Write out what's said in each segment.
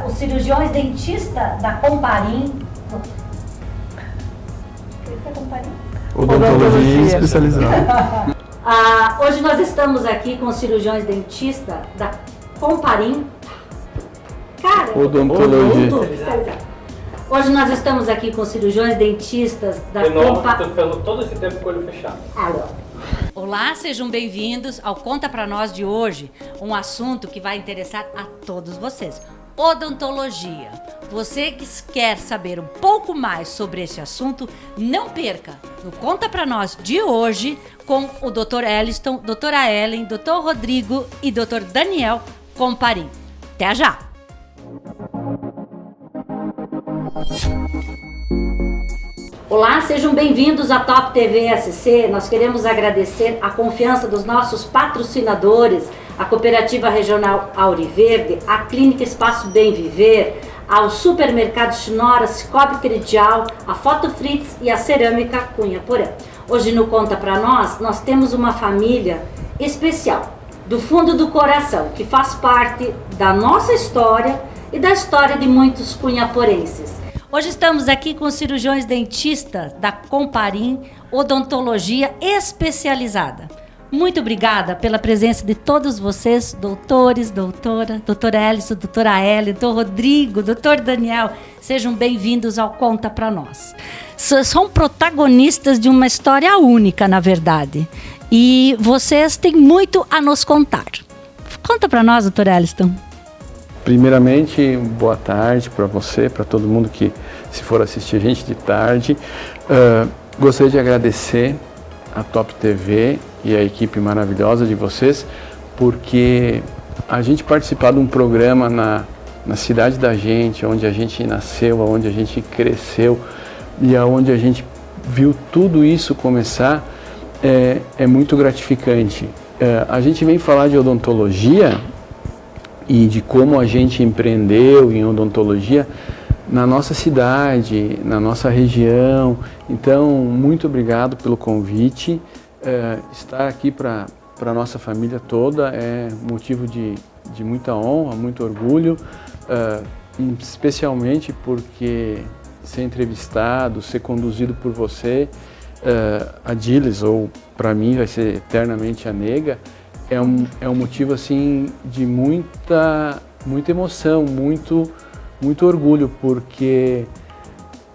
os cirurgiões dentistas da Comparim. Odontologia especializada. Hoje nós estamos aqui com os cirurgiões dentistas da Comparim. Cara, Odontologia. Hoje nós estamos aqui com os cirurgiões dentistas da Comparim. Tô todo esse tempo com o olho fechado. Olá, sejam bem-vindos ao Conta Pra Nós de hoje, um assunto que vai interessar a todos vocês. Odontologia. Você que quer saber um pouco mais sobre esse assunto, não perca no Conta Pra Nós de hoje com o Dr. Elliston, doutora Ellen, Dr. Rodrigo e Dr. Daniel Comparim. Até já! Olá, sejam bem-vindos à Top TV SC. Nós queremos agradecer a confiança dos nossos patrocinadores, a Cooperativa Regional Auriverde, a Clínica Espaço Bem Viver, ao Supermercado Chinora, Cicobi Credial, a Foto Fritz e a Cerâmica Cunha Porã. Hoje no Conta Pra Nós, nós temos uma família especial, do fundo do coração, que faz parte da nossa história e da história de muitos cunhaporenses. Hoje estamos aqui com os cirurgiões dentistas da Comparim Odontologia Especializada. Muito obrigada pela presença de todos vocês, doutores, doutora Elliston, doutora Ellen, doutor Rodrigo, doutor Daniel. Sejam bem-vindos ao Conta Pra Nós. São protagonistas de uma história única, na verdade. E vocês têm muito a nos contar. Conta pra nós, doutor Elliston. Primeiramente, boa tarde para você, para todo mundo que se for assistir a gente de tarde. Gostaria de agradecer a Top TV e a equipe maravilhosa de vocês, porque a gente participar de um programa na cidade da gente, onde a gente nasceu, onde a gente cresceu e aonde a gente viu tudo isso começar, é muito gratificante. A gente vem falar de odontologia e de como a gente empreendeu em odontologia na nossa cidade, na nossa região. Então, muito obrigado pelo convite. Estar aqui para a nossa família toda é motivo de muita honra, muito orgulho, especialmente porque ser entrevistado, ser conduzido por você, a Diles, ou para mim vai ser eternamente a Nega, é um motivo assim de muita emoção, muito orgulho, porque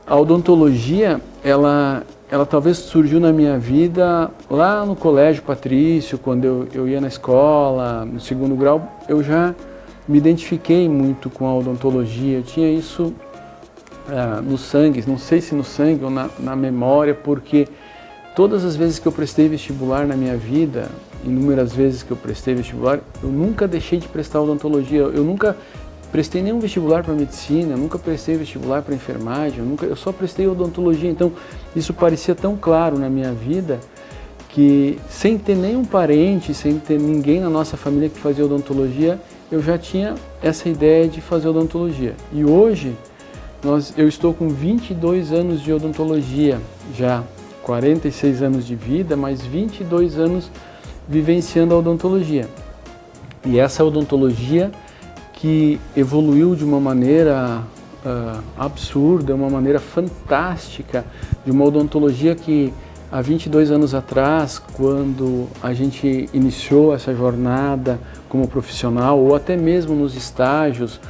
a odontologia ela talvez surgiu na minha vida lá no Colégio Patrício, quando eu ia na escola, no segundo grau. Eu já me identifiquei muito com a odontologia, eu tinha isso no sangue, não sei se no sangue ou na memória, porque todas as vezes que eu prestei vestibular na minha vida, inúmeras vezes que eu prestei vestibular, eu nunca deixei de prestar odontologia. Eu nunca prestei nenhum vestibular para medicina, nunca prestei vestibular para enfermagem, eu só prestei odontologia. Então isso parecia tão claro na minha vida que, sem ter nenhum parente, sem ter ninguém na nossa família que fazia odontologia, eu já tinha essa ideia de fazer odontologia. E hoje eu estou com 22 anos de odontologia, já 46 anos de vida, mais 22 anos vivenciando a odontologia. E essa odontologia que evoluiu de uma maneira absurda, uma maneira fantástica, de uma odontologia que há 22 anos atrás, quando a gente iniciou essa jornada como profissional, ou até mesmo nos estágios,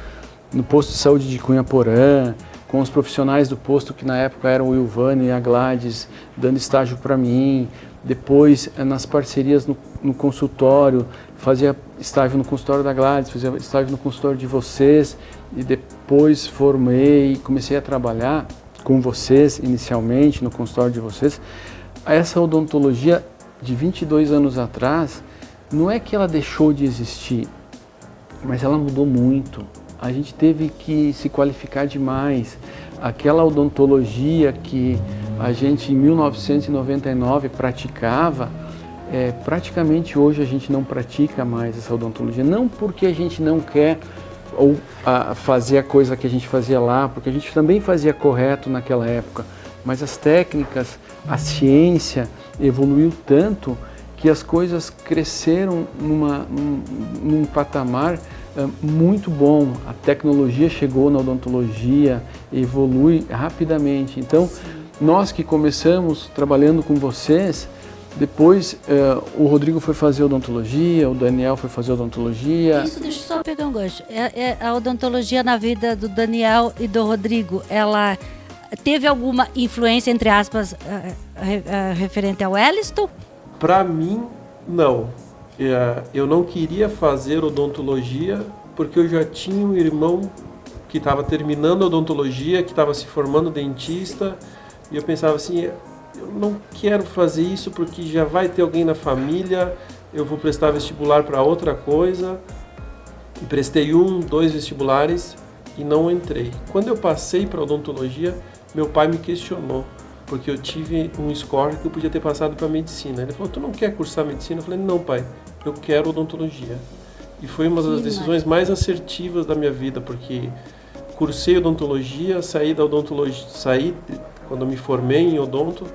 no posto de saúde de Cunha Porã, com os profissionais do posto que na época eram o Ilvano e a Gladys, dando estágio para mim, depois nas parcerias no consultório, fazia estágio no consultório da Gladys, fazia estágio no consultório de vocês, e depois formei e comecei a trabalhar com vocês inicialmente no consultório de vocês. Essa odontologia de 22 anos atrás, não é que ela deixou de existir, mas ela mudou muito. A gente teve que se qualificar demais. Aquela odontologia que a gente em 1999 praticava, praticamente hoje a gente não pratica mais essa odontologia. Não porque a gente não quer fazer a coisa que a gente fazia lá, porque a gente também fazia correto naquela época, mas as técnicas, a ciência evoluiu tanto que as coisas cresceram num patamar muito bom. A tecnologia chegou na odontologia, evolui rapidamente. Então, nós que começamos trabalhando com vocês, depois o Rodrigo foi fazer odontologia, o Daniel foi fazer odontologia. Isso, deixa eu só pegar um gancho. A odontologia na vida do Daniel e do Rodrigo, ela teve alguma influência, entre aspas, referente ao Wellington? Para mim, não. Eu não queria fazer odontologia porque eu já tinha um irmão que estava terminando odontologia, que estava se formando dentista, e eu pensava assim, eu não quero fazer isso porque já vai ter alguém na família, eu vou prestar vestibular para outra coisa. E prestei 2 vestibulares e não entrei. Quando eu passei para odontologia, meu pai me questionou, porque eu tive um score que eu podia ter passado para medicina. Ele falou, tu não quer cursar medicina? Eu falei, não, pai, eu quero odontologia. E foi uma das decisões mais assertivas da minha vida, porque cursei odontologia, saí quando eu me formei em odonto,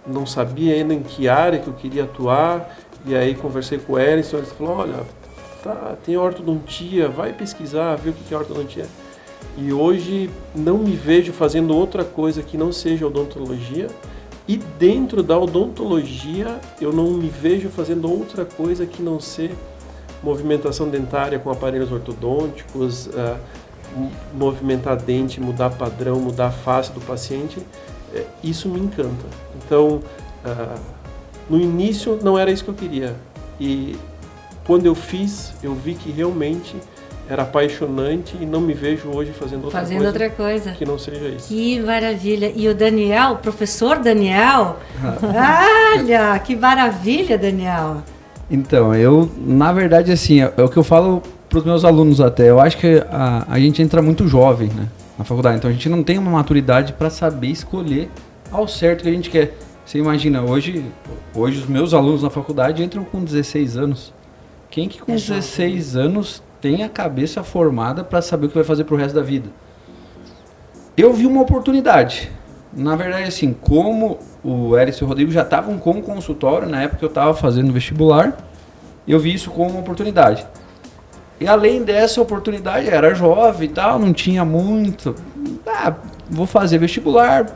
não sabia ainda em que área que eu queria atuar, e aí conversei com o Ellison, ele falou, olha, tá, tem ortodontia, vai pesquisar, ver o que é ortodontia. E hoje não me vejo fazendo outra coisa que não seja odontologia, e dentro da odontologia eu não me vejo fazendo outra coisa que não ser movimentação dentária com aparelhos ortodônticos, movimentar dente, mudar padrão, mudar a face do paciente. Isso me encanta. Então, no início não era isso que eu queria, e quando eu fiz, eu vi que realmente era apaixonante e não me vejo hoje fazendo outra coisa que não seja isso. Que maravilha! E o Daniel, o professor Daniel, olha, que maravilha, Daniel! Então, na verdade, assim, é o que eu falo para os meus alunos até, eu acho que a gente entra muito jovem, né, na faculdade, então a gente não tem uma maturidade para saber escolher ao certo o que a gente quer. Você imagina, hoje os meus alunos na faculdade entram com 16 anos. Quem que com 16 anos tem a cabeça formada para saber o que vai fazer pro resto da vida? Eu vi uma oportunidade. Na verdade, assim, como o Ellison e o Rodrigo já estavam com o consultório, na época que eu estava fazendo vestibular, eu vi isso como uma oportunidade. E além dessa oportunidade, eu era jovem e tal, não tinha muito. Vou fazer vestibular.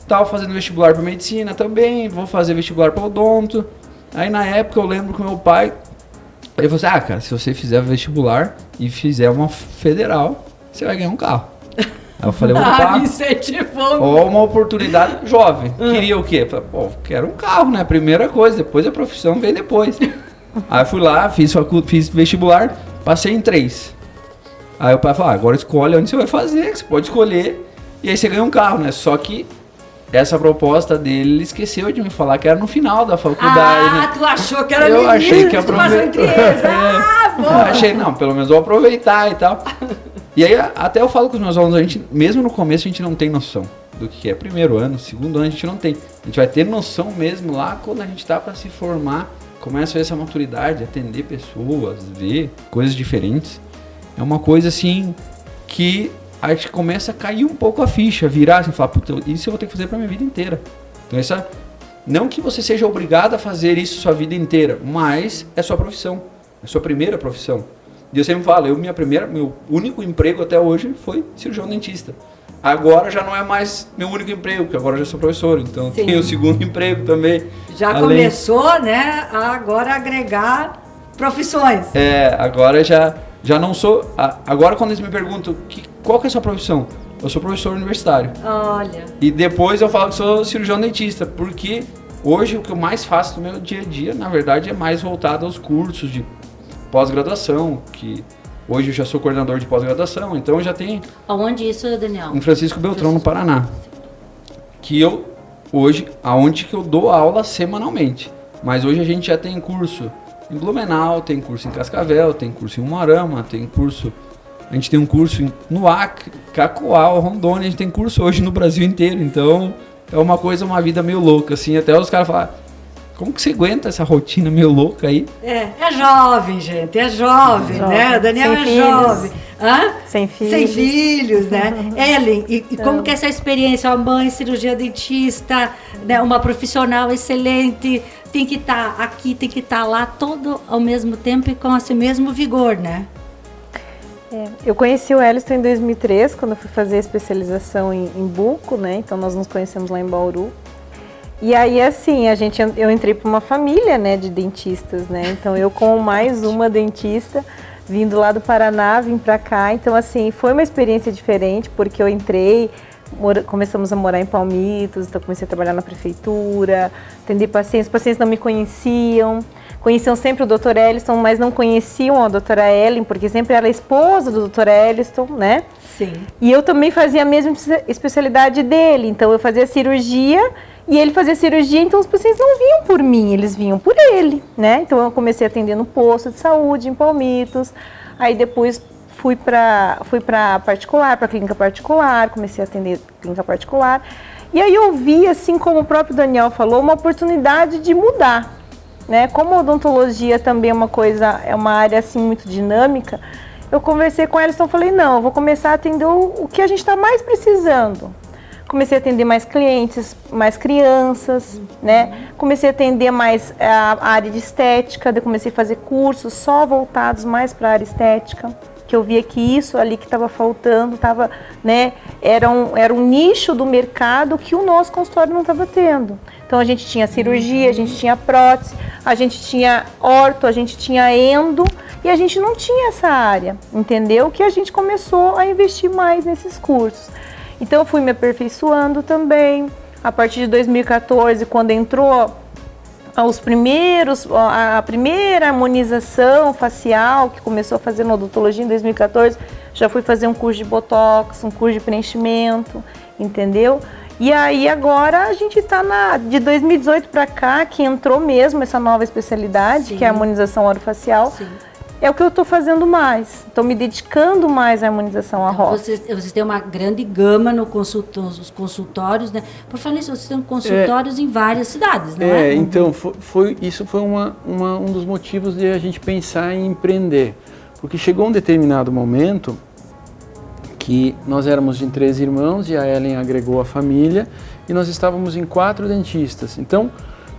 Estava fazendo vestibular para medicina também, vou fazer vestibular para odonto. Aí na época eu lembro que meu pai, ele falou assim, cara, se você fizer vestibular e fizer uma federal, você vai ganhar um carro. Aí eu falei, opa, ó, uma oportunidade jovem. Queria o quê? Falei, pô, quero um carro, né? Primeira coisa, depois a profissão vem depois. Aí fui lá, fiz vestibular, passei em 3. Aí o pai falou, agora escolhe onde você vai fazer, que você pode escolher, e aí você ganha um carro, né? Só que essa proposta dele, ele esqueceu de me falar que era no final da faculdade, né? Tu achou que era eu menino, achei que tu passou entre eles. eu achei, não, pelo menos vou aproveitar e tal. E aí, até eu falo com os meus alunos, a gente, mesmo no começo, a gente não tem noção do que é primeiro ano, segundo ano, a gente não tem. A gente vai ter noção mesmo lá quando a gente tá para se formar, começa a ver essa maturidade, atender pessoas, ver coisas diferentes. É uma coisa assim que a gente começa a cair um pouco a ficha, virar assim, falar, puta, isso eu vou ter que fazer pra minha vida inteira. Então não que você seja obrigado a fazer isso sua vida inteira, mas é sua profissão, é sua primeira profissão. E eu sempre falo, meu único emprego até hoje foi cirurgião dentista. Agora já não é mais meu único emprego, porque agora eu já sou professor, então tenho o segundo emprego também. Já começou, né, a agora agregar profissões. Agora já não sou. Agora quando eles me perguntam qual que é a sua profissão, eu sou professor universitário. Olha. E depois eu falo que sou cirurgião dentista, porque hoje o que eu mais faço no meu dia a dia, na verdade, é mais voltado aos cursos de pós-graduação, que hoje eu já sou coordenador de pós-graduação, então eu já tenho... Aonde isso, Daniel? Em Francisco Beltrão, no Paraná. Que eu, hoje, aonde que eu dou aula semanalmente. Mas hoje a gente já tem curso em Blumenau, tem curso em Cascavel, tem curso em Umuarama, tem curso... A gente tem um curso no Acre, Cacoal, Rondônia, a gente tem curso hoje no Brasil inteiro. Então, é uma vida meio louca, assim. Até os caras falam, como que você aguenta essa rotina meio louca aí? É jovem, gente, é jovem, né? O Daniel é jovem. Hã? Sem filhos. Sem filhos, né? Ellen, e como que é essa experiência? Uma mãe, cirurgia dentista, né? Uma profissional excelente, tem que estar aqui, tem que estar lá, todo ao mesmo tempo e com esse mesmo vigor, né? Eu conheci o Elliston em 2003, quando eu fui fazer a especialização em buco, né? Então nós nos conhecemos lá em Bauru. E aí, assim, eu entrei para uma família, né, de dentistas, né? Então eu com mais uma dentista, vindo lá do Paraná, vim para cá. Então, assim, foi uma experiência diferente, porque eu entrei, começamos a morar em Palmitos, então comecei a trabalhar na prefeitura, atender pacientes, os pacientes não me conheciam sempre o Dr. Elliston, mas não conheciam a doutora Ellen, porque sempre era a esposa do Dr. Elliston, né? Sim. E eu também fazia a mesma especialidade dele, então eu fazia cirurgia e ele fazia cirurgia, então os pacientes não vinham por mim, eles vinham por ele, né? Então eu comecei a atender no posto de saúde, em Palmitos, aí depois fui para particular, para clínica particular, comecei a atender clínica particular, e aí eu vi, assim como o próprio Daniel falou, uma oportunidade de mudar, né? Como a odontologia também é uma área assim muito dinâmica, eu conversei com eles, então falei, não, eu vou começar a atender o que a gente está mais precisando. Comecei a atender mais clientes, mais crianças, né? Comecei a atender mais a área de estética, daí comecei a fazer cursos só voltados mais para a área estética, que eu via que isso ali que estava faltando, né? Era um nicho do mercado que o nosso consultório não estava tendo. Então a gente tinha cirurgia, a gente tinha prótese, a gente tinha orto, a gente tinha endo e a gente não tinha essa área, entendeu? Que a gente começou a investir mais nesses cursos. Então eu fui me aperfeiçoando também. A partir de 2014, quando entrou a primeira harmonização facial, que começou a fazer na odontologia em 2014, já fui fazer um curso de botox, um curso de preenchimento, entendeu? E aí agora a gente está de 2018 para cá, que entrou mesmo essa nova especialidade, sim, que é a harmonização orofacial. Sim. É o que eu estou fazendo mais, estou me dedicando mais à harmonização à roça. Vocês têm uma grande gama nos consultórios, né? Por falar nisso, vocês têm consultórios em várias cidades, não é? Então, isso foi um dos motivos de a gente pensar em empreender. Porque chegou um determinado momento que nós éramos em 3 irmãos e a Ellen agregou a família e nós estávamos em 4 dentistas. Então,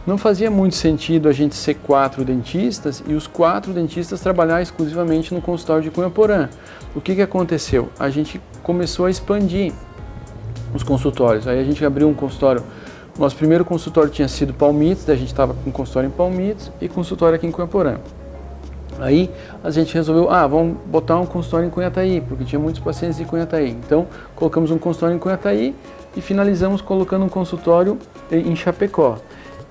não fazia muito sentido a gente ser 4 dentistas e os 4 dentistas trabalhar exclusivamente no consultório de Cunhaporã. O que aconteceu? A gente começou a expandir os consultórios. Aí a gente abriu um consultório. Nosso primeiro consultório tinha sido Palmitos, daí a gente estava com um consultório em Palmitos e consultório aqui em Cunhaporã. Aí a gente resolveu, vamos botar um consultório em Cunhataí, porque tinha muitos pacientes de Cunhataí. Então, colocamos um consultório em Cunhataí e finalizamos colocando um consultório em Chapecó.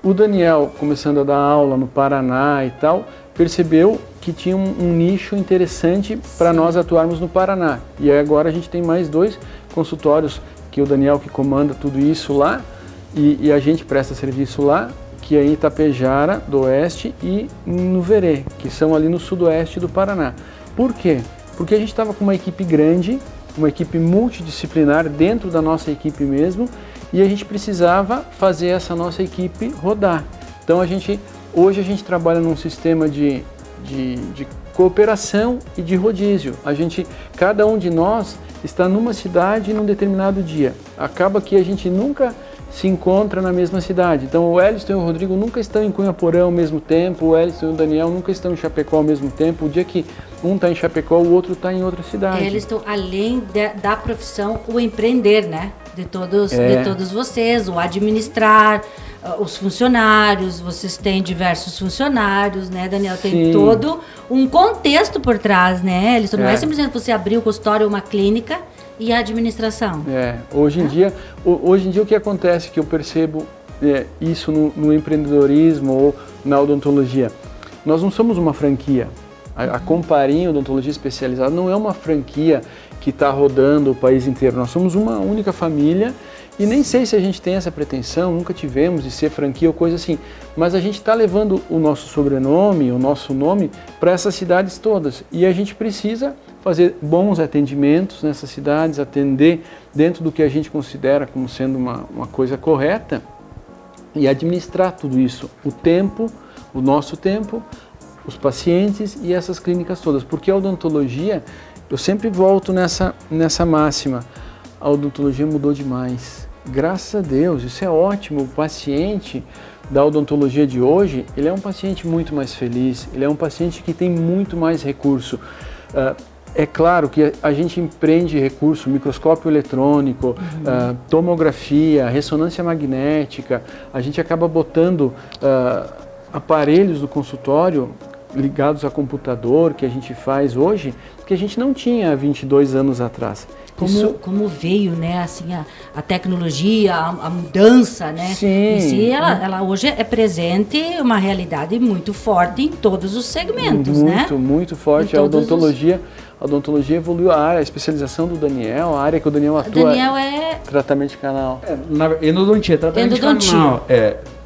O Daniel, começando a dar aula no Paraná e tal, percebeu que tinha um nicho interessante para nós atuarmos no Paraná. E aí agora a gente tem mais 2 consultórios, que o Daniel que comanda tudo isso lá, e a gente presta serviço lá, que é em Itapejara do Oeste e no Verê, que são ali no sudoeste do Paraná. Por quê? Porque a gente estava com uma equipe grande, uma equipe multidisciplinar dentro da nossa equipe mesmo, e a gente precisava fazer essa nossa equipe rodar. Então hoje a gente trabalha num sistema de cooperação e de rodízio. Cada um de nós está numa cidade num determinado dia. Acaba que a gente nunca se encontra na mesma cidade. Então o Elliston e o Rodrigo nunca estão em Cunhaporã ao mesmo tempo, o Elliston e o Daniel nunca estão em Chapecó ao mesmo tempo. O dia que um está em Chapecó, o outro está em outra cidade. Eles estão, além da profissão, o empreender, né? De todos vocês, o administrar, os funcionários, vocês têm diversos funcionários, né, Daniel? Tem Sim. todo um contexto por trás, né? Eles não é simplesmente você abrir o consultório, uma clínica e a administração. Hoje em dia o que acontece, que eu percebo isso no empreendedorismo ou na odontologia, nós não somos uma franquia. A Comparim Odontologia Especializada não é uma franquia que está rodando o país inteiro. Nós somos uma única família e nem sei se a gente tem essa pretensão, nunca tivemos de ser franquia ou coisa assim, mas a gente está levando o nosso sobrenome, o nosso nome para essas cidades todas e a gente precisa fazer bons atendimentos nessas cidades, atender dentro do que a gente considera como sendo uma coisa correta e administrar tudo isso, o nosso tempo, os pacientes e essas clínicas todas, porque a odontologia eu sempre volto nessa máxima. A odontologia mudou demais. Graças a Deus, isso é ótimo. O paciente da odontologia de hoje, ele é um paciente muito mais feliz, ele é um paciente que tem muito mais recurso. É claro que a gente empreende recurso, microscópio eletrônico, tomografia, ressonância magnética, a gente acaba botando aparelhos do consultório ligados a computador, que a gente faz hoje, que a gente não tinha há 22 anos atrás. Como veio, né, assim, a tecnologia, a mudança, né? Sim. Em si, ela hoje é presente, uma realidade muito forte em todos os segmentos, né? Muito forte. A odontologia evoluiu, a especialização do Daniel, a área que o Daniel atua. O Daniel é tratamento de canal. Endodontia, tratamento de canal.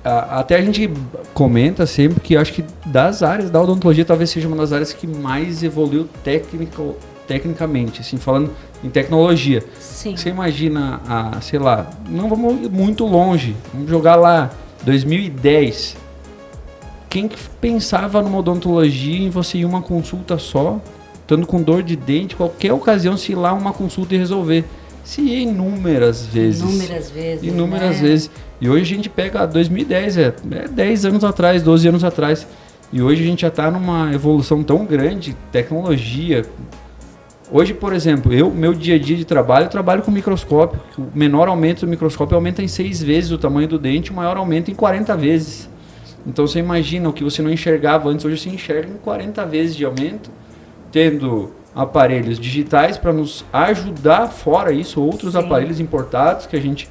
Até a gente comenta sempre que eu acho que das áreas da odontologia talvez seja uma das áreas que mais evoluiu tecnicamente, assim, falando em tecnologia. Sim. Você imagina, sei lá, não vamos ir muito longe, vamos jogar lá, 2010. Quem que pensava numa odontologia em você ir uma consulta só, estando com dor de dente, qualquer ocasião, se ir lá uma consulta e resolver? Se inúmeras vezes. Inúmeras vezes. E hoje a gente pega 2010, 10 anos atrás, 12 anos atrás. E hoje a gente já está numa evolução tão grande, tecnologia. Hoje, por exemplo, meu dia a dia de trabalho, eu trabalho com microscópio. O menor aumento do microscópio aumenta em 6 vezes o tamanho do dente, o maior aumenta em 40 vezes. Então você imagina o que você não enxergava antes, hoje você enxerga em 40 vezes de aumento, tendo aparelhos digitais para nos ajudar, fora isso, outros Sim. aparelhos importados que a gente,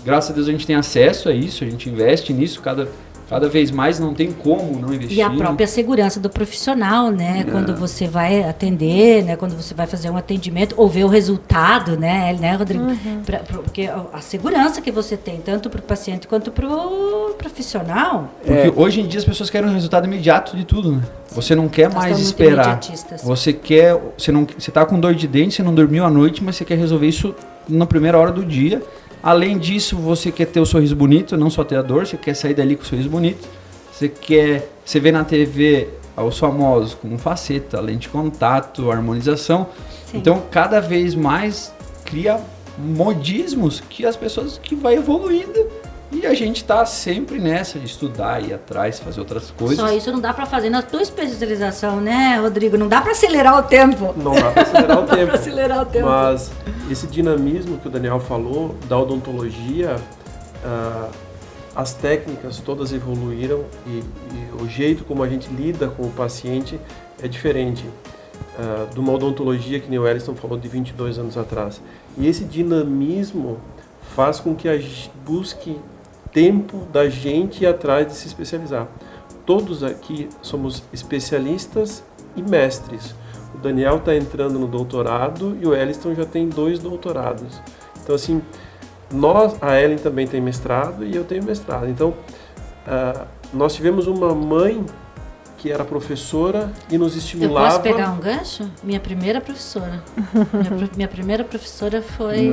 graças a Deus, a gente tem acesso a isso, a gente investe nisso cada vez mais, não tem como não investir. E a própria segurança do profissional, né? Quando você vai atender, né? Quando você vai fazer um atendimento ou ver o resultado, né, Rodrigo? Porque a segurança que você tem, tanto para o paciente quanto para o profissional. Porque hoje em dia as pessoas querem um resultado imediato de tudo, né? Você não quer mais esperar. Você tá com dor de dente, você não dormiu à noite, mas você quer resolver isso na primeira hora do dia. Além disso, você quer ter o sorriso bonito, não só ter a dor, você quer sair dali com o sorriso bonito. Você vê na TV os famosos como faceta, lente de contato, harmonização. Sim. Então, cada vez mais cria modismos que as pessoas que vai evoluindo. E a gente tá sempre nessa de estudar, ir atrás, fazer outras coisas. Só isso não dá para fazer na tua especialização, né, Rodrigo? Não dá para acelerar o tempo. Não dá para acelerar o tempo. Não dá para acelerar o tempo. Mas esse dinamismo que o Daniel falou da odontologia, as técnicas todas evoluíram e o jeito como a gente lida com o paciente é diferente de uma odontologia que nem o Elliston falou de 22 anos atrás. E esse dinamismo faz com que a gente busque tempo da gente ir atrás de se especializar. Todos aqui somos especialistas e mestres. O Daniel está entrando no doutorado e o Elliston já tem 2 doutorados. Então, assim, a Ellen também tem mestrado e eu tenho mestrado. Então, nós tivemos uma mãe que era professora e nos estimulava... Eu posso pegar um gancho? Minha primeira professora. Minha primeira professora foi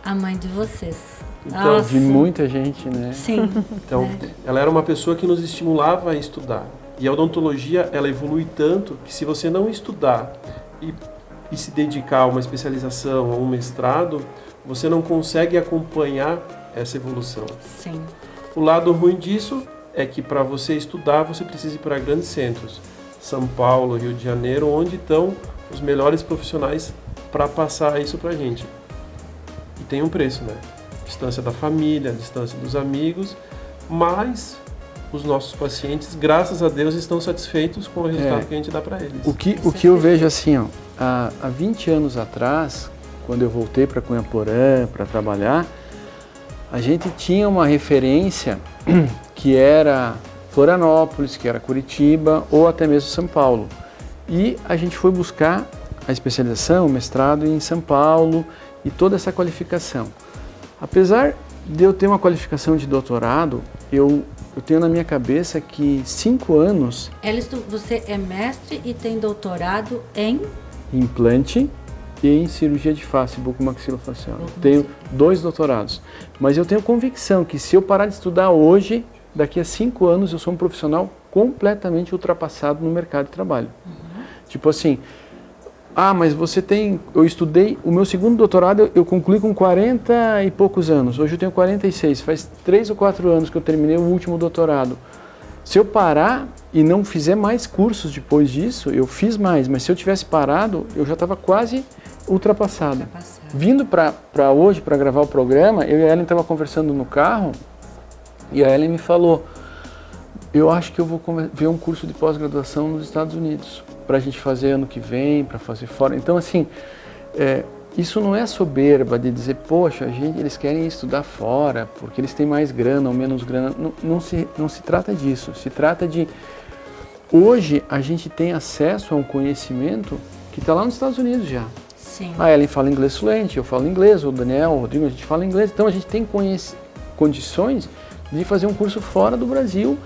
a mãe de vocês. Então, de muita gente, né? Sim. Então, ela era uma pessoa que nos estimulava a estudar. E a odontologia, ela evolui tanto que se você não estudar e se dedicar a uma especialização, a um mestrado, você não consegue acompanhar essa evolução. Sim. O lado ruim disso é que para você estudar, você precisa ir para grandes centros. São Paulo, Rio de Janeiro, onde estão os melhores profissionais para passar isso para a gente. E tem um preço, né? Distância da família, distância dos amigos, mas os nossos pacientes, graças a Deus, estão satisfeitos com o resultado que a gente dá para eles. O que eu vejo assim, ó, há 20 anos atrás, quando eu voltei para Cunhaporã para trabalhar, a gente tinha uma referência que era Florianópolis, que era Curitiba ou até mesmo São Paulo. E a gente foi buscar a especialização, o mestrado em São Paulo e toda essa qualificação. Apesar de eu ter uma qualificação de doutorado, eu tenho na minha cabeça que 5 anos... Elliston, você é mestre e tem doutorado em? Implante e em cirurgia de face, bucomaxilofacial. Tenho 2 doutorados. Mas eu tenho convicção que se eu parar de estudar hoje, daqui a 5 anos eu sou um profissional completamente ultrapassado no mercado de trabalho. Tipo assim, mas você tem... Eu estudei... O meu segundo doutorado eu concluí com 40 e poucos anos. Hoje eu tenho 46. Faz 3 ou 4 anos que eu terminei o último doutorado. Se eu parar e não fizer mais cursos depois disso, eu fiz mais. Mas se eu tivesse parado, eu já estava quase ultrapassado. Vindo para hoje, para gravar o programa, eu e a Ellen estava conversando no carro e a Ellen me falou: eu acho que eu vou ver um curso de pós-graduação nos Estados Unidos para a gente fazer ano que vem, para fazer fora. Então, assim, isso não é soberba de dizer, poxa, eles querem estudar fora porque eles têm mais grana ou menos grana. Não se trata disso. Se trata de... Hoje, a gente tem acesso a um conhecimento que está lá nos Estados Unidos já. Sim. A Ellen fala inglês fluente, eu falo inglês, o Daniel, o Rodrigo, a gente fala inglês. Então, a gente tem condições de fazer um curso fora do Brasil.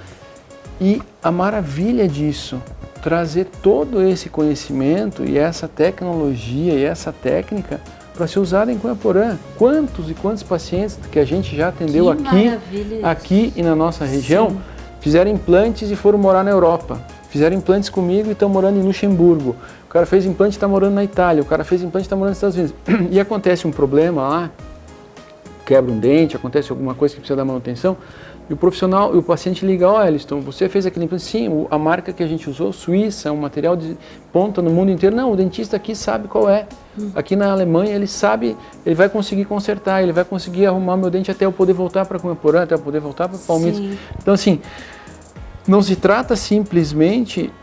E a maravilha disso, trazer todo esse conhecimento e essa tecnologia e essa técnica para ser usada em Cunhaporã. Quantos e quantos pacientes que a gente já atendeu aqui e na nossa região, sim, fizeram implantes e foram morar na Europa. Fizeram implantes comigo e estão morando em Luxemburgo. O cara fez implante e está morando na Itália. O cara fez implante e está morando nos Estados Unidos. E acontece um problema lá, quebra um dente, acontece alguma coisa que precisa dar manutenção. E o profissional, o paciente liga: ó, Eliston, você fez aquele implante? Sim, a marca que a gente usou, Suíça, um material de ponta no mundo inteiro. Não, o dentista aqui sabe qual é. Aqui na Alemanha ele sabe, ele vai conseguir consertar, ele vai conseguir arrumar meu dente até eu poder voltar para Cunhaporã, até eu poder voltar para Palmitos. Então, assim, não se trata simplesmente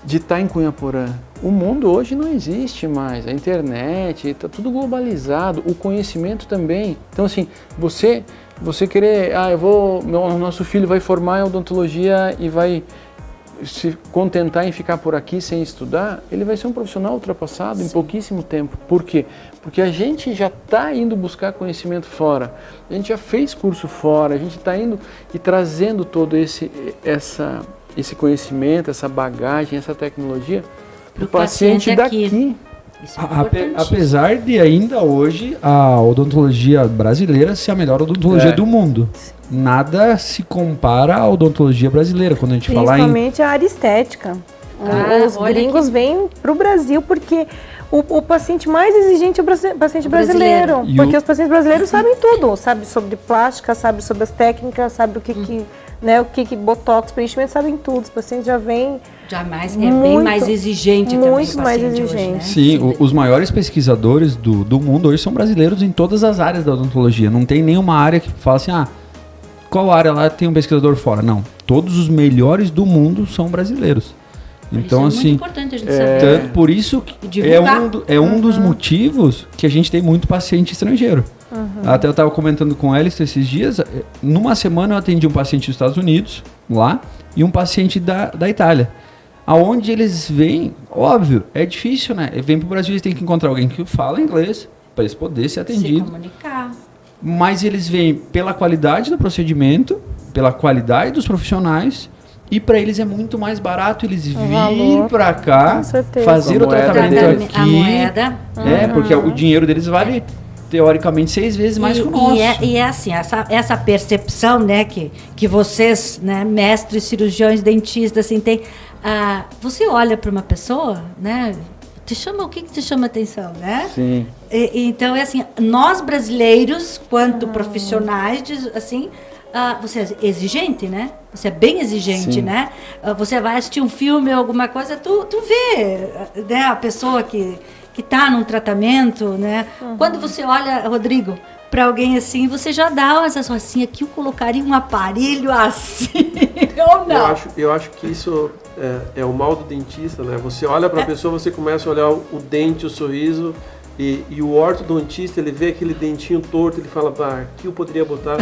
de estar em Cunhaporã. O mundo hoje não existe mais, a internet, está tudo globalizado, o conhecimento também. Então, assim, você querer, nosso filho vai formar em odontologia e vai se contentar em ficar por aqui sem estudar, ele vai ser um profissional ultrapassado em pouquíssimo tempo. Por quê? Porque a gente já está indo buscar conhecimento fora, a gente já fez curso fora, a gente está indo e trazendo todo esse conhecimento, essa bagagem, essa tecnologia para o paciente daqui. Apesar de ainda hoje a odontologia brasileira ser a melhor odontologia do mundo. Nada se compara à odontologia brasileira quando a gente fala em... Principalmente a área estética. Os gringos vêm para o Brasil porque o paciente mais exigente é o paciente brasileiro. Porque os pacientes brasileiros sabem tudo. Sabe sobre plástica, sabe sobre as técnicas, sabe o que botox, preenchimento, sabem tudo. Os pacientes já vêm... bem mais exigente também. Muito mais exigente. Hoje, né? Sim, os maiores pesquisadores do mundo hoje são brasileiros em todas as áreas da odontologia. Não tem nenhuma área que fala assim, qual área lá tem um pesquisador fora? Não, todos os melhores do mundo são brasileiros. Então, isso é assim, muito importante a gente saber. Tanto por isso que é um dos motivos que a gente tem muito paciente estrangeiro. Até eu estava comentando com ela esses dias, numa semana eu atendi um paciente dos Estados Unidos, lá, e um paciente da Itália. Aonde eles vêm, óbvio, é difícil, né? Vem para o Brasil, eles têm que encontrar alguém que fala inglês, para eles poderem ser atendidos. Se comunicar. Mas eles vêm pela qualidade do procedimento, pela qualidade dos profissionais, e para eles é muito mais barato eles virem para cá, fazer o tratamento aqui. A moeda. Porque o dinheiro deles vale, teoricamente, 6 vezes mais que o nosso. E é assim, essa percepção, né, que vocês, né, mestres, cirurgiões, dentistas, assim, tem... você olha para uma pessoa, né, o que te chama atenção, né? Sim. Então, é assim, nós brasileiros, quanto profissionais, assim... você é exigente, né? Você é bem exigente, sim, né? Você vai assistir um filme ou alguma coisa, tu vê, né, a pessoa que está num tratamento, né? Quando você olha, Rodrigo, para alguém assim, você já dá umas assim, aqui eu colocaria um aparelho assim, ou não? Eu acho que isso é o mal do dentista, né? Você olha para a pessoa, você começa a olhar o dente, o sorriso... E o ortodontista, ele vê aquele dentinho torto, ele fala, aqui eu poderia botar...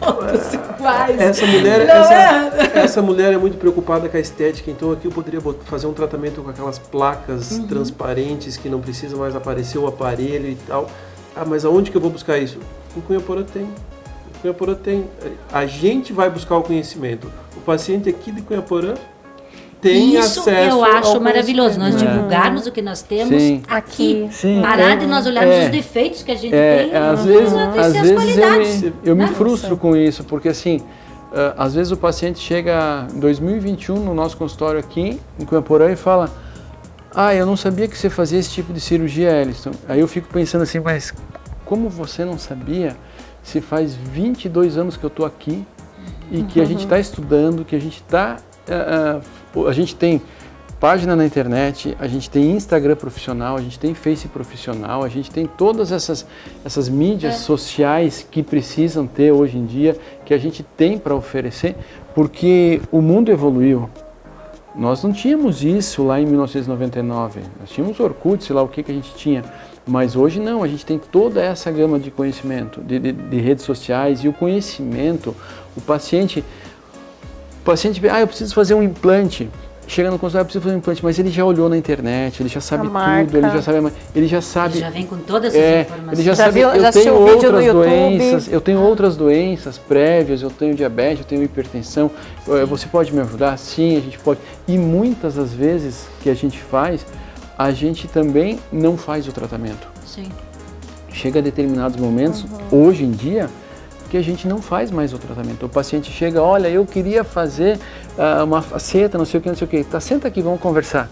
Todos iguais. Essa mulher é muito preocupada com a estética, então aqui eu poderia fazer um tratamento com aquelas placas transparentes que não precisa mais aparecer o aparelho e tal. Mas aonde que eu vou buscar isso? Em Cunhaporã tem. A gente vai buscar o conhecimento. O paciente aqui de Cunhaporã tem acesso. Isso eu acho maravilhoso, nós divulgarmos o que nós temos aqui, parar de nós olharmos os defeitos que a gente tem, às vezes eu me frustro com isso, porque assim, às vezes o paciente chega em 2021 no nosso consultório aqui em Cunhaporã e fala, eu não sabia que você fazia esse tipo de cirurgia, Ellison. Aí eu fico pensando assim, mas como você não sabia se faz 22 anos que eu estou aqui e que a gente está estudando, que a gente está... a gente tem página na internet, a gente tem Instagram profissional, a gente tem Face profissional, a gente tem todas essas mídias sociais que precisam ter hoje em dia, que a gente tem para oferecer, porque o mundo evoluiu. Nós não tínhamos isso lá em 1999, nós tínhamos Orkut, sei lá o que a gente tinha, mas hoje não, a gente tem toda essa gama de conhecimento, de redes sociais e o conhecimento, o paciente, eu preciso fazer um implante, chega no consultório, eu preciso fazer um implante, mas ele já olhou na internet, ele já sabe tudo, ele já sabe... Ele já vem com todas essas informações. Ele já sabe, eu tenho outras doenças, eu tenho outras doenças prévias, eu tenho diabetes, eu tenho hipertensão, você pode me ajudar? Sim, a gente pode. E muitas das vezes que a gente faz, a gente também não faz o tratamento. Sim. Chega a determinados momentos, hoje em dia, que a gente não faz mais o tratamento. O paciente chega, olha, eu queria fazer uma faceta, não sei o que. Tá, senta aqui, vamos conversar.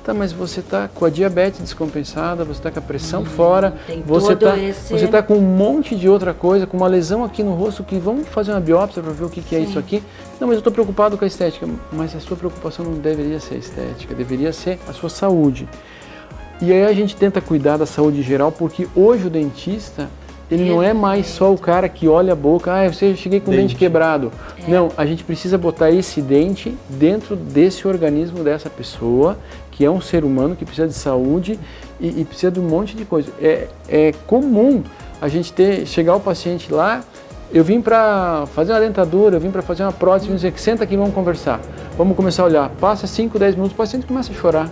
Tá, mas você tá com a diabetes descompensada, você tá com a pressão fora, você tá com um monte de outra coisa, com uma lesão aqui no rosto, que vamos fazer uma biópsia para ver o que é isso aqui. Não, mas eu estou preocupado com a estética. Mas a sua preocupação não deveria ser a estética, deveria ser a sua saúde. E aí a gente tenta cuidar da saúde geral, porque hoje o dentista... Ele não é mais só o cara que olha a boca, eu cheguei com o dente quebrado. Não, a gente precisa botar esse dente dentro desse organismo dessa pessoa, que é um ser humano que precisa de saúde e precisa de um monte de coisa. É comum a gente chegar o paciente lá, eu vim para fazer uma dentadura, eu vim para fazer uma prótese, dizer que senta aqui, vamos conversar. Vamos começar a olhar. Passa 5, 10 minutos, o paciente começa a chorar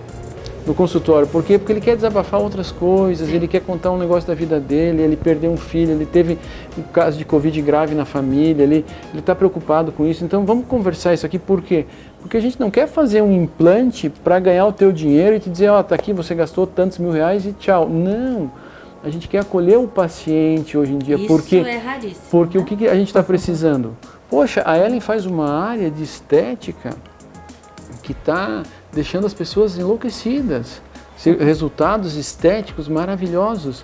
no consultório. Por quê? Porque ele quer desabafar outras coisas, ele quer contar um negócio da vida dele, ele perdeu um filho, ele teve um caso de Covid grave na família, ele está preocupado com isso. Então vamos conversar isso aqui, por quê? Porque a gente não quer fazer um implante para ganhar o teu dinheiro e te dizer, tá aqui, você gastou tantos mil reais e tchau. Não! A gente quer acolher o paciente hoje em dia. Isso é raríssimo. Porque o que a gente está precisando? Poxa, a Ellen faz uma área de estética que está deixando as pessoas enlouquecidas, resultados estéticos maravilhosos,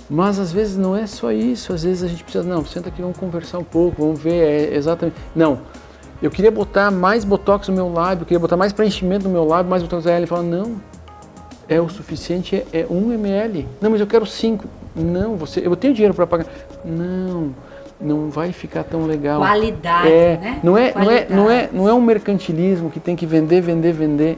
mas às vezes não é só isso, às vezes a gente precisa, não, senta aqui, vamos conversar um pouco, vamos ver, exatamente, não, eu queria botar mais botox no meu lábio, eu queria botar mais preenchimento no meu lábio, mais botox, aí ele fala, não, é o suficiente, é 1 ml, não, mas eu quero 5, não, eu tenho dinheiro para pagar, não vai ficar tão legal. Qualidade, né? Não é um mercantilismo que tem que vender,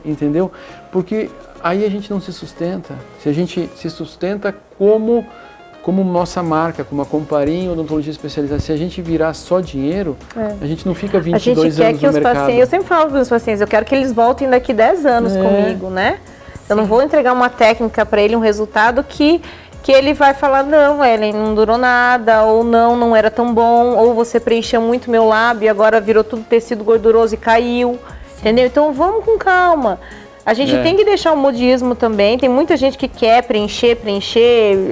entendeu? Porque aí a gente não se sustenta. Se a gente se sustenta como nossa marca, como a Comparim Odontologia Especializada, se a gente virar só dinheiro, a gente não fica 22 anos no mercado. Eu sempre falo para os pacientes, eu quero que eles voltem daqui 10 anos comigo, né? Eu não vou entregar uma técnica para ele, um resultado que ele vai falar, não, Ellen, não durou nada, ou não era tão bom, ou você preencheu muito meu lábio e agora virou tudo tecido gorduroso e caiu, entendeu? Então vamos com calma. A gente tem que deixar o modismo também, tem muita gente que quer preencher,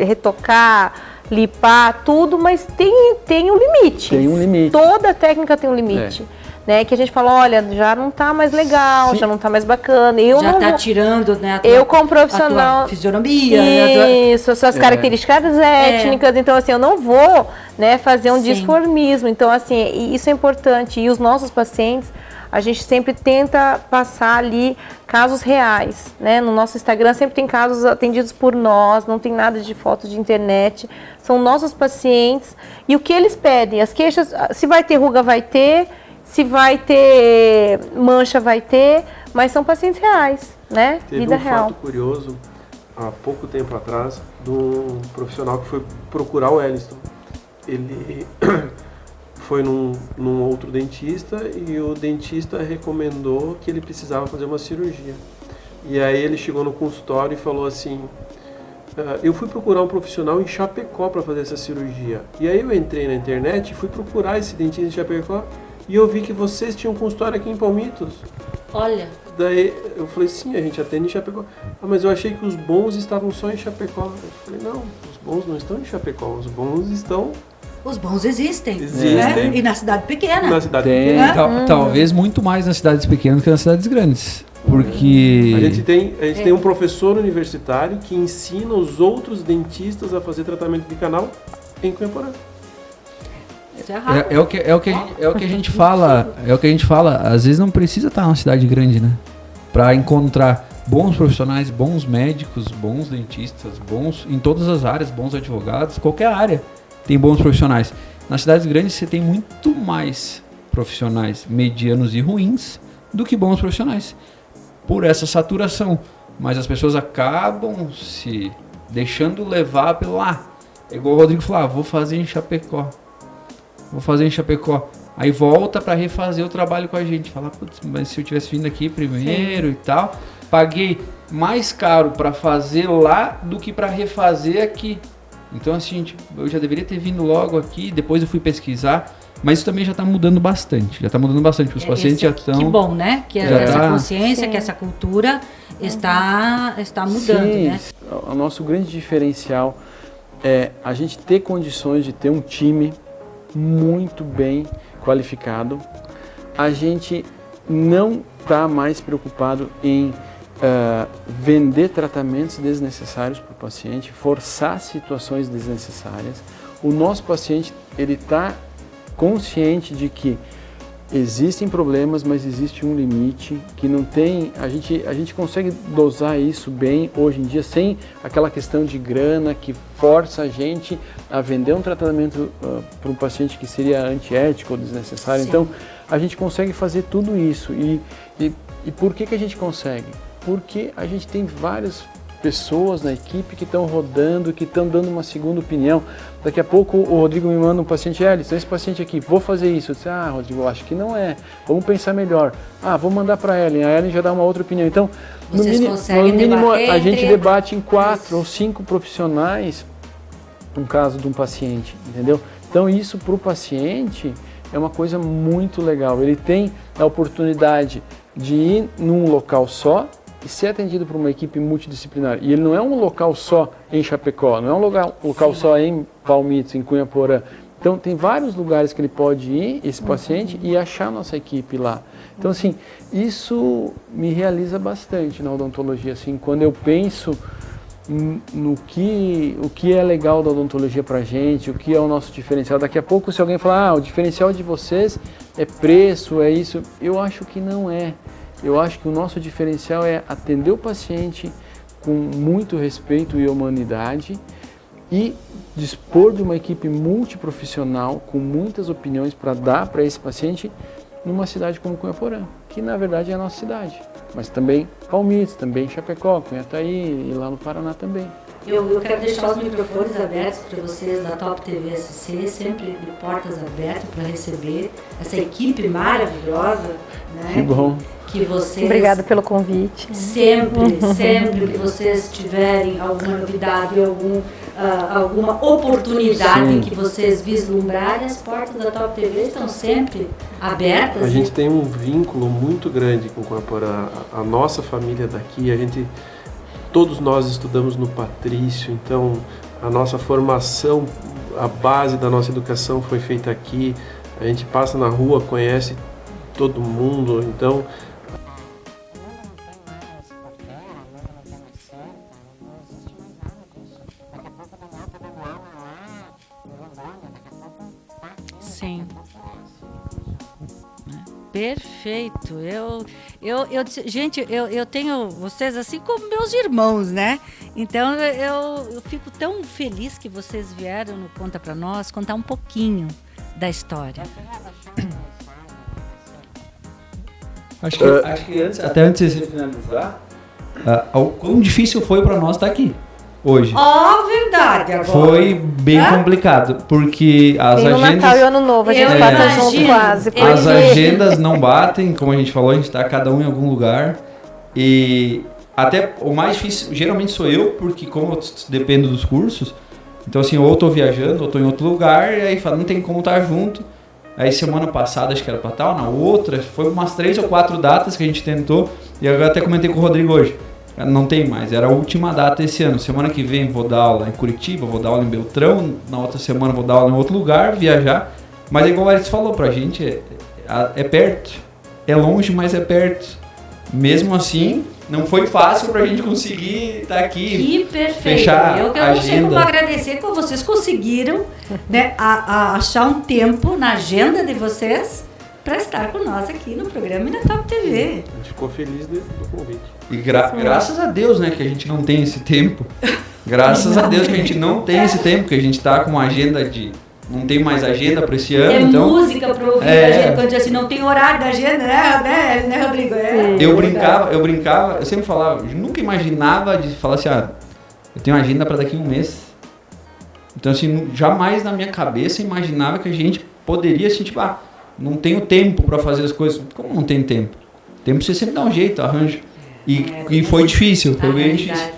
retocar, lipar, tudo, mas tem um limite. Tem um limite. Toda técnica tem um limite. Né, que a gente fala, olha, já não tá mais legal, já não tá mais bacana. Já tá tirando, né, eu como profissional, a tua fisionomia. Isso, as suas características étnicas. Então, assim, eu não vou, né, fazer um disformismo. Então, assim, isso é importante. E os nossos pacientes, a gente sempre tenta passar ali casos reais, né? No nosso Instagram sempre tem casos atendidos por nós, não tem nada de fotos de internet. São nossos pacientes. E o que eles pedem? As queixas, se vai ter ruga, vai ter. Se vai ter mancha, vai ter, mas são pacientes reais, né? Teve Vida um real. fato curioso, há pouco tempo atrás, de um profissional que foi procurar o Ellison. Ele foi num outro dentista e o dentista recomendou que ele precisava fazer uma cirurgia. E aí ele chegou no consultório e falou assim, eu fui procurar um profissional em Chapecó para fazer essa cirurgia. E aí eu entrei na internet e fui procurar esse dentista em Chapecó, e eu vi que vocês tinham consultório aqui em Palmitos. Olha. Daí eu falei, sim, a gente atende em Chapecó. Mas eu achei que os bons estavam só em Chapecó. Eu falei, não, os bons não estão em Chapecó, os bons estão... Os bons existem. Existem. Né? E na cidade pequena. Na cidade pequena. Talvez muito mais nas cidades pequenas que nas cidades grandes. Porque... A gente tem um professor universitário que ensina os outros dentistas a fazer tratamento de canal em Cunhaporã. Isso é errado. É o que a gente fala, às vezes não precisa estar numa cidade grande, né? Para encontrar bons profissionais, bons médicos, bons dentistas, bons em todas as áreas, bons advogados, qualquer área tem bons profissionais. Nas cidades grandes você tem muito mais profissionais medianos e ruins do que bons profissionais, por essa saturação. Mas as pessoas acabam se deixando levar pelo é igual o Rodrigo falou, vou fazer em Chapecó. Aí volta para refazer o trabalho com a gente. Fala, putz, mas se eu tivesse vindo aqui primeiro e tal, paguei mais caro para fazer lá do que para refazer aqui. Então assim, tipo, eu já deveria ter vindo logo aqui, depois eu fui pesquisar, mas isso também já está mudando bastante. Porque os pacientes já estão... Que bom, né? Que essa consciência, que essa cultura está mudando, Sim, né? O nosso grande diferencial é a gente ter condições de ter um time muito bem qualificado. A gente não está mais preocupado em vender tratamentos desnecessários para o paciente, forçar situações desnecessárias. O nosso paciente ele está consciente de que existem problemas, mas existe um limite que não tem. A gente consegue dosar isso bem hoje em dia sem aquela questão de grana que força a gente a vender um tratamento para um paciente que seria antiético ou desnecessário. Sim. Então a gente consegue fazer tudo isso e por que a gente consegue? Porque a gente tem várias pessoas na equipe que estão rodando, que estão dando uma segunda opinião. Daqui a pouco o Rodrigo me manda um paciente, esse paciente aqui, vou fazer isso. Eu disse, Rodrigo, acho que não é, vamos pensar melhor. Vou mandar para a Ellen já dá uma outra opinião. Então, no mínimo a gente debate em 4 ou 5 profissionais um caso de um paciente, entendeu? Então isso para o paciente é uma coisa muito legal. Ele tem a oportunidade de ir num local só e ser atendido por uma equipe multidisciplinar. E ele não é um local só em Chapecó, não é um local só em Palmitos, em Cunhaporã. Então tem vários lugares que ele pode ir, esse paciente, e achar a nossa equipe lá. Então assim, isso me realiza bastante na odontologia. Assim, quando eu penso o que é legal da odontologia pra gente, o que é o nosso diferencial. Daqui a pouco se alguém falar, o diferencial de vocês é preço, é isso, eu acho que não é. Eu acho que o nosso diferencial é atender o paciente com muito respeito e humanidade e dispor de uma equipe multiprofissional com muitas opiniões para dar para esse paciente numa cidade como Cunhaporã, que na verdade é a nossa cidade, mas também Palmitos, também Chapecó, Cunhataí e lá no Paraná também. Eu quero deixar os microfones abertos para vocês da Top TV SC, sempre de portas abertas para receber essa equipe maravilhosa, né? Que bom. Que vocês... Obrigada pelo convite. Sempre que vocês tiverem alguma novidade, alguma oportunidade Sim. que vocês vislumbrarem, as portas da Top TV estão sempre abertas. A gente tem um vínculo muito grande com Cunhaporã. A nossa família daqui, todos nós estudamos no Patrício, então a nossa formação, a base da nossa educação foi feita aqui. A gente passa na rua, conhece todo mundo, então... Sim. Perfeito. Gente, eu tenho vocês assim como meus irmãos, né? Então eu fico tão feliz que vocês vieram no Conta Pra Nós contar um pouquinho da história. Acho que antes de finalizar, o quão difícil foi para nós estar aqui hoje. Verdade. Agora. Foi bem complicado, porque as Tem agendas... o Natal e o Ano Novo, a gente passa junto quase. As agendas não batem, como a gente falou, a gente está cada um em algum lugar. E até o mais difícil, geralmente sou eu, porque como eu dependo dos cursos, então assim, ou estou viajando, ou estou em outro lugar, e aí fala, não tem como estar junto. Aí semana passada, acho que era para tal, na outra, foi umas 3 ou 4 datas que a gente tentou, e eu até comentei com o Rodrigo hoje. Não tem mais, era a última data esse ano. Semana que vem vou dar aula em Curitiba, vou dar aula em Beltrão, na outra semana vou dar aula em outro lugar, viajar. Mas é igual a Alice falou pra gente, é perto, é longe, mas é perto. Mesmo assim, não foi fácil pra gente conseguir estar aqui. Que perfeito. Fechar Eu a não sei como agenda. agradecer que vocês conseguiram, né, a achar um tempo na agenda de vocês para estar com nós aqui no programa e na Top TV. A gente ficou feliz do convite. E graças a Deus, né, que a gente não tem esse tempo. Graças a Deus que a gente não tem esse tempo, que a gente tá com uma agenda de... Não tem mais agenda para esse ano, Tem então... música para ouvir a gente, quando diz assim, não tem horário da agenda, né Rodrigo? Eu brincava, eu sempre falava, eu nunca imaginava de falar assim, eu tenho agenda para daqui a um mês. Então, assim, jamais na minha cabeça imaginava que a gente poderia, assim, tipo, não tenho tempo para fazer as coisas. Como não tem tempo? Tempo você sempre dá um jeito, arranja. E foi difícil, foi bem difícil.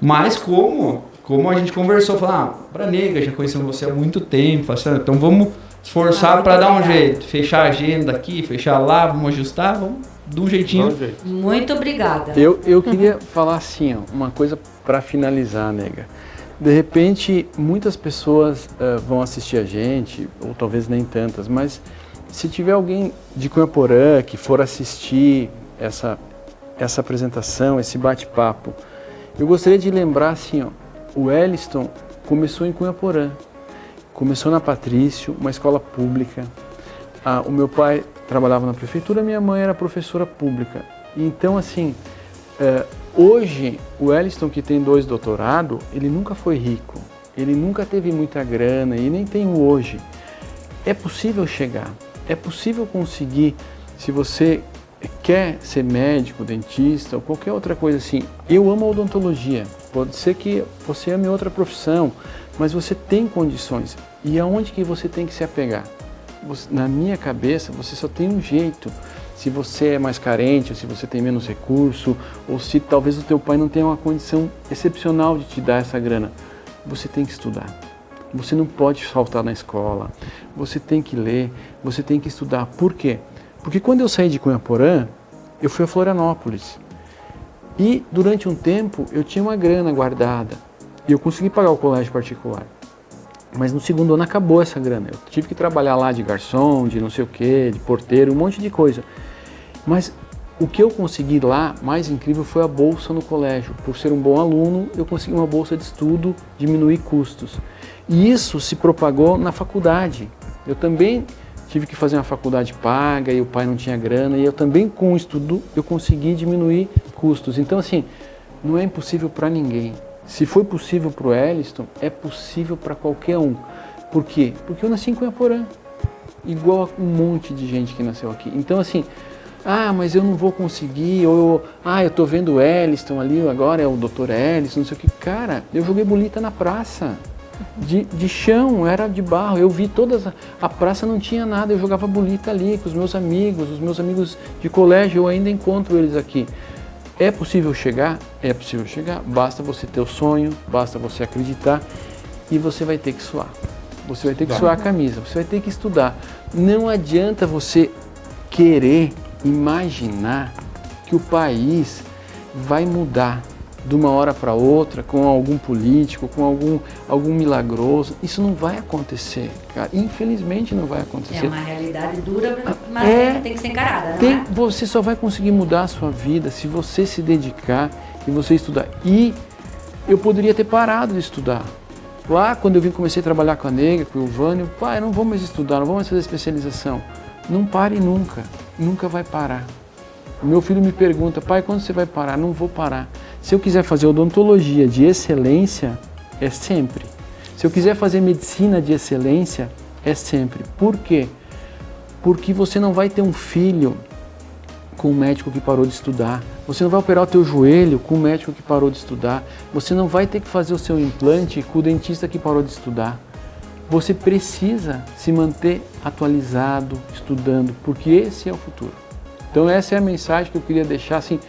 Mas como a gente conversou, falou, Branega, já conhecemos você há muito tempo, então vamos esforçar para dar um jeito, fechar a agenda aqui, fechar lá, vamos ajustar, vamos de um jeitinho. Muito obrigada. Eu queria falar assim, uma coisa para finalizar, nega. De repente, muitas pessoas vão assistir a gente, ou talvez nem tantas, mas se tiver alguém de Cunhaporã que for assistir essa apresentação, esse bate-papo, eu gostaria de lembrar assim, o Elliston começou em Cunhaporã, começou na Patrício, uma escola pública. O meu pai trabalhava na prefeitura, minha mãe era professora pública. Então, assim, hoje o Elliston, que tem 2 doutorados, ele nunca foi rico, ele nunca teve muita grana e nem tem hoje. É possível chegar, é possível conseguir, se você quer ser médico, dentista ou qualquer outra coisa assim. Eu amo a odontologia, pode ser que você ame outra profissão, mas você tem condições. E aonde que você tem que se apegar? Na minha cabeça, você só tem um jeito. Se você é mais carente, ou se você tem menos recurso, ou se talvez o teu pai não tenha uma condição excepcional de te dar essa grana, você tem que estudar. Você não pode faltar na escola, você tem que ler, você tem que estudar. Por quê? Porque quando eu saí de Cunhaporã, eu fui a Florianópolis. E durante um tempo eu tinha uma grana guardada. E eu consegui pagar o colégio particular. Mas no segundo ano acabou essa grana. Eu tive que trabalhar lá de garçom, de não sei o quê, de porteiro, um monte de coisa. Mas o que eu consegui lá, mais incrível, foi a bolsa no colégio. Por ser um bom aluno, eu consegui uma bolsa de estudo, diminuir custos. E isso se propagou na faculdade. Eu também tive que fazer uma faculdade paga e o pai não tinha grana. E eu também, com o estudo, eu consegui diminuir custos. Então, assim, não é impossível para ninguém. Se foi possível para o Elliston, é possível para qualquer um. Por quê? Porque eu nasci em Cunhaporã, igual a um monte de gente que nasceu aqui. Então, assim, mas eu não vou conseguir, ou eu tô vendo o Elliston ali, agora é o Dr. Elliston, não sei o que. Cara, eu joguei bolita na praça, de chão, era de barro. Eu vi a praça não tinha nada, eu jogava bolita ali com os meus amigos de colégio, eu ainda encontro eles aqui. É possível chegar? É possível chegar. Basta você ter o sonho, basta você acreditar e você vai ter que suar. Você vai ter que suar a camisa, você vai ter que estudar. Não adianta você querer imaginar que o país vai mudar de uma hora para outra com algum político, com algum milagroso. Isso não vai acontecer, cara. Infelizmente não vai acontecer. É uma realidade dura, mas tem que ser encarada, não é? Você só vai conseguir mudar a sua vida se você se dedicar e você estudar. E eu poderia ter parado de estudar. Lá, quando eu comecei a trabalhar com a Nega, com o Vânio, pai, eu não vou mais estudar, não vou mais fazer especialização. Não pare nunca, nunca vai parar. O meu filho me pergunta, pai, quando você vai parar? Não vou parar. Se eu quiser fazer odontologia de excelência, é sempre. Se eu quiser fazer medicina de excelência, é sempre. Por quê? Porque você não vai ter um filho com um médico que parou de estudar. Você não vai operar o teu joelho com um médico que parou de estudar. Você não vai ter que fazer o seu implante com o dentista que parou de estudar. Você precisa se manter atualizado, estudando, porque esse é o futuro. Então essa é a mensagem que eu queria deixar, assim,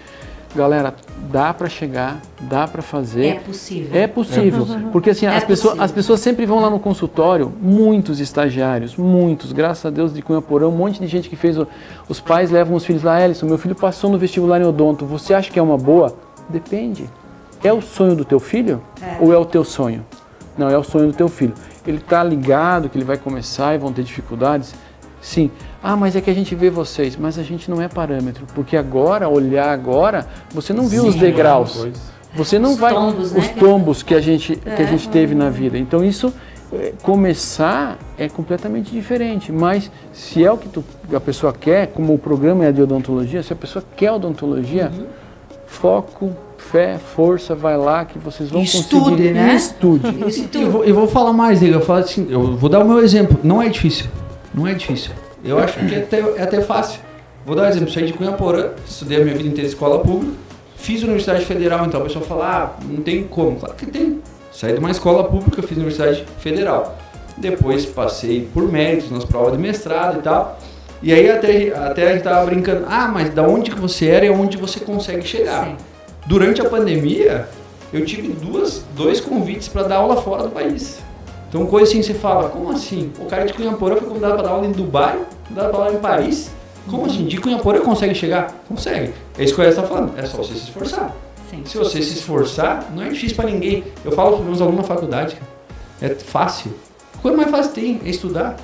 galera, dá para chegar, dá para fazer. É possível. É possível, porque assim, as pessoas sempre vão lá no consultório, muitos estagiários, graças a Deus de Cunhaporã, um monte de gente que fez, os pais levam os filhos lá, Elliston, meu filho passou no vestibular em odonto, você acha que é uma boa? Depende. É o sonho do teu filho ou é o teu sonho? Não, é o sonho do teu filho. Ele está ligado que ele vai começar e vão ter dificuldades? Sim. Ah, mas é que a gente vê vocês, mas a gente não é parâmetro, porque agora, olhar agora, você não viu os degraus. Você não Os vai tombos, né? os tombos que a gente teve na vida. Então isso começar é completamente diferente, mas se é o que a pessoa quer, como o programa é de odontologia, se a pessoa quer odontologia, foco, fé, força, vai lá que vocês vão conseguir. Né? Estude. Eu vou falar mais, Diego. Eu vou dar o meu exemplo. Não é difícil. Não é difícil. Eu acho que é até fácil. Vou dar um exemplo. Saí de Cunhaporã, estudei a minha vida inteira em escola pública, fiz Universidade Federal, então a pessoa fala, não tem como. Claro que tem. Saí de uma escola pública, fiz Universidade Federal. Depois passei por méritos nas provas de mestrado e tal. E aí até a gente tava brincando, mas da onde que você era e onde você consegue chegar. Sim. Durante a pandemia, eu tive dois convites para dar aula fora do país. Então, coisa assim, você fala, como assim? O cara de Cunhaporã foi convidado para dar aula em Dubai, convidado para dar aula em Paris. Como assim? De Cunhaporã consegue chegar? Consegue. É isso que o Essa está falando, é só você se esforçar. Sim. Se você se esforçar, não é difícil para ninguém. Eu falo para os meus alunos na faculdade, é fácil. A coisa mais fácil tem é estudar.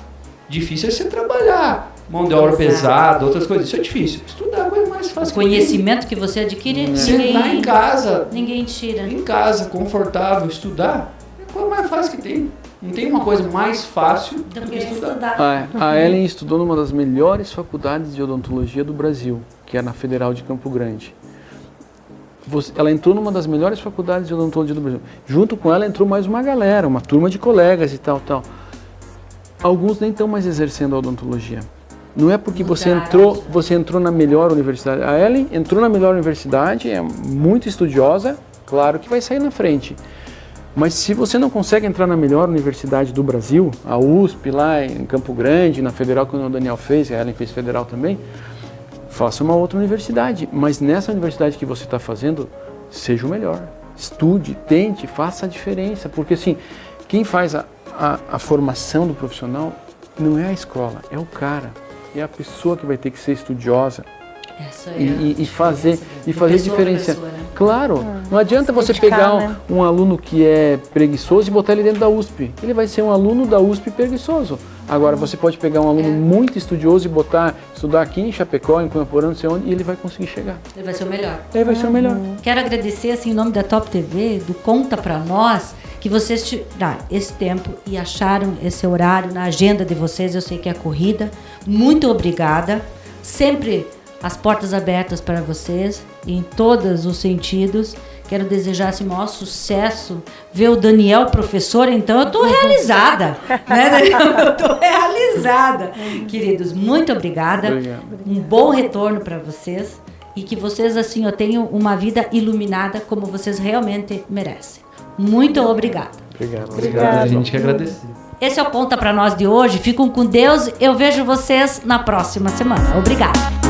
Difícil é você trabalhar. Mão de obra pesada, outras coisas. Isso é difícil. Estudar é a coisa mais fácil. O conhecimento que você adquire, Sentar em casa. Ninguém tira. Em casa, confortável, estudar, é a coisa mais fácil que tem. Não tem uma coisa mais fácil do que estudar. A Ellen estudou numa das melhores faculdades de odontologia do Brasil, que é na Federal de Campo Grande. Ela entrou numa das melhores faculdades de odontologia do Brasil. Junto com ela entrou mais uma galera, uma turma de colegas e tal. Alguns nem estão mais exercendo a odontologia. Não é porque você entrou na melhor universidade. A Ellen entrou na melhor universidade, é muito estudiosa, claro que vai sair na frente. Mas se você não consegue entrar na melhor universidade do Brasil, a USP lá em Campo Grande, na Federal, que o Daniel fez, a Ellen fez Federal também, faça uma outra universidade. Mas nessa universidade que você está fazendo, seja o melhor. Estude, tente, faça a diferença. Porque assim, quem faz a formação do profissional não é a escola, é o cara. É a pessoa que vai ter que ser estudiosa e fazer diferença. Né? Claro, não adianta você pegar um aluno que é preguiçoso e botar ele dentro da USP. Ele vai ser um aluno da USP preguiçoso. Agora, você pode pegar um aluno muito estudioso e estudar aqui em Chapecó, em Cunhaporã, não sei onde, e ele vai conseguir chegar. Ele vai ser o melhor. Ele vai ser o melhor. Quero agradecer, assim, em nome da Top TV, do Conta Pra Nós, que vocês tiraram esse tempo e acharam esse horário na agenda de vocês. Eu sei que é corrida. Muito obrigada. Sempre as portas abertas para vocês, em todos os sentidos. Quero desejar esse maior sucesso. Ver o Daniel professor, então eu estou realizada. Né, Daniel? Eu estou realizada. Queridos, muito obrigada. Obrigado. Um bom retorno para vocês. E que vocês, assim, tenham uma vida iluminada como vocês realmente merecem. Muito obrigada. Obrigado. A gente que agradece. Esse é o Conta Pra Nós de hoje. Fiquem com Deus. Eu vejo vocês na próxima semana. Obrigada.